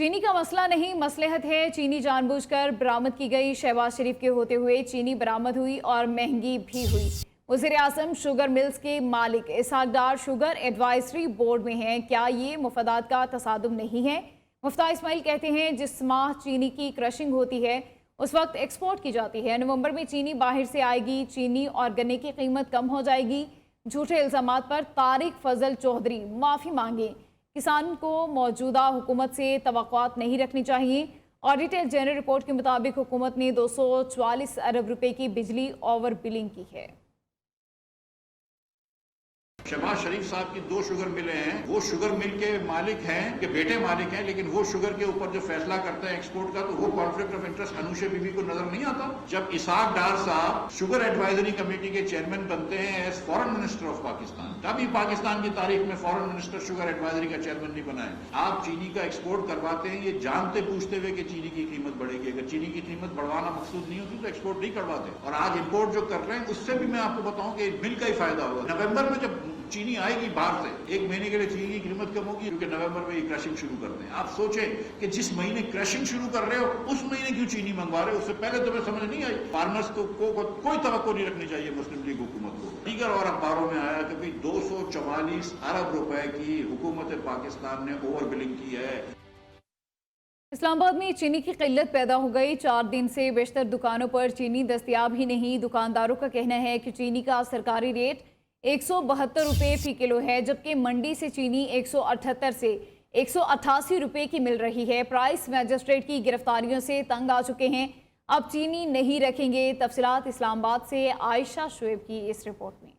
चीनी का मसला नहीं, मसलहत है। चीनी जानबूझकर बरामद की गई। शहबाज शरीफ के होते हुए चीनी बरामद हुई और महंगी भी हुई। वज़ीर-ए-आज़म शुगर मिल्स के मालिक इसहाक डार शुगर एडवाइजरी बोर्ड में हैं। क्या ये मुफादात का तसादुम नहीं है? मुफ्ता इस्माइल कहते हैं, जिस माह चीनी की क्रशिंग होती है उस वक्त एक्सपोर्ट की जाती है। नवंबर में चीनी बाहर से आएगी, चीनी और गन्ने की कीमत कम हो जाएगी। झूठे इल्ज़ामात पर तारिक फजल चौधरी माफ़ी मांगे। किसान को मौजूदा हुकूमत से तवक्कुआत नहीं रखनी चाहिए। ऑडिटर जनरल रिपोर्ट के मुताबिक हुकूमत ने 244 अरब रुपए की बिजली ओवर बिलिंग की है। शहबाज शरीफ साहब की 2 शुगर मिलें हैं, वो शुगर मिल के मालिक हैं, के बेटे मालिक हैं, लेकिन वो शुगर के ऊपर जो फैसला करते हैं एक्सपोर्ट का, तो वो conflict of interest Anushe Bibi को नजर नहीं आता। जब इसहाक डार साहब शुगर एडवाइजरी कमेटी के चेयरमैन बनते हैं as foreign minister of Pakistan, तभी पाकिस्तान की तारीख में फॉरेन मिनिस्टर शुगर एडवाइजरी का चेयरमैन नहीं बना है। आप चीनी का एक्सपोर्ट करवाते हैं ये जानते पूछते हुए कि चीनी की कीमत बढ़ेगी। अगर चीनी की कीमत बढ़वाना मकसूद नहीं होती तो एक्सपोर्ट नहीं करवाते। और आज इम्पोर्ट जो कर रहे हैं उससे भी मैं आपको बताऊं कि मिल का ही फायदा होगा। नवंबर में जब चीनी आएगी बाहर से, 1 महीने के लिए चीनी की कीमत कम होगी, क्योंकि नवंबर में ये क्रशिंग शुरू करते हैं। आप सोचें कि जिस महीने क्रशिंग शुरू कर रहे हो उस महीने क्यों चीनी मंगवा रहे हो? उससे पहले तुम्हें समझ नहीं आई। फार्मर्स को कोई तवक्को नहीं रखनी चाहिए मुस्लिम लीग हुकूमत को। दीगर और अखबारों में आया कि भाई 244 अरब रुपए की हुकूमत पाकिस्तान ने ओवर बिलिंग की है। इस्लामाबाद में चीनी की किल्लत पैदा हो गई। 4 दिन से बेशतर दुकानों पर चीनी दस्तयाब ही नहीं। दुकानदारों का कहना है कि चीनी का सरकारी रेट 172 रुपये फी किलो है, जबकि मंडी से चीनी 178 से 188 रुपये की मिल रही है। प्राइस मैजिस्ट्रेट की गिरफ्तारियों से तंग आ चुके हैं, अब चीनी नहीं रखेंगे। तफसीलात इस्लामाबाद से आयशा शुएब की इस रिपोर्ट में।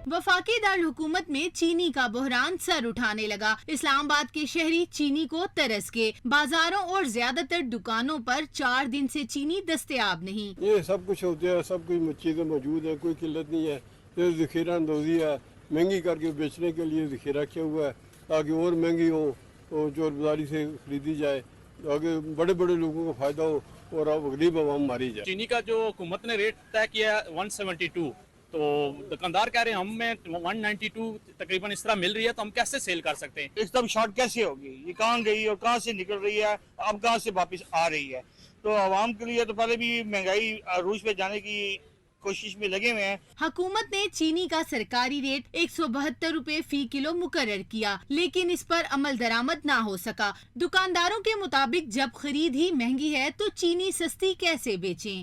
वफाकी दारुल हुकूमत में चीनी का बहरान सर उठाने लगा। इस्लामाबाद के शहरी चीनी को तरस के बाजारों और ज्यादातर दुकानों पर 4 दिन से चीनी दस्तयाब नहीं। ये सब कुछ होता है, सब कुछ चीजें मौजूद है, कोई किल्लत नहीं है। ये ज़ख़ीरा अंदोज़ी है, महंगी करके बेचने के लिए ज़ख़ीरा किया हुआ है ताकि और महंगी हो और जो बाजारी से खरीदी जाए, ताकि बड़े बड़े लोगों को फायदा हो और अब गरीब आवाम मारी जाए। चीनी का जो हुकूमत ने रेट तय किया 172, तो दुकानदार कह रहे हैं हमें 192 तकरीबन इस तरह मिल रही है, तो हम कैसे सेल कर सकते हैं? एकदम शॉर्ट कैसे होगी? ये कहाँ गई और कहाँ से निकल रही है, अब कहाँ से वापस आ रही है? तो आवाम के लिए तो पहले भी महंगाई अरूज पे जाने की कोशिश में लगे हुए हैं। हुकूमत ने चीनी का सरकारी रेट 172 रुपए फी किलो मुकर्रर किया, लेकिन इस पर अमल दरामद ना हो सका। दुकानदारों के मुताबिक जब खरीद ही महंगी है तो चीनी सस्ती कैसे बेचें?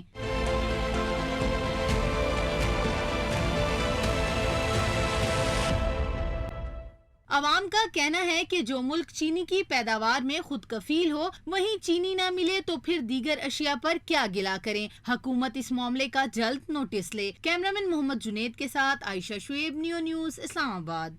अवाम का कहना है कि जो मुल्क चीनी की पैदावार में खुद कफील हो, वहीं चीनी न मिले तो फिर दीगर अशिया पर क्या गिला करें। हुकूमत इस मामले का जल्द नोटिस ले। कैमरामैन मोहम्मद जुनेद के साथ आयशा शुएब, न्यूज़ इस्लामाबाद।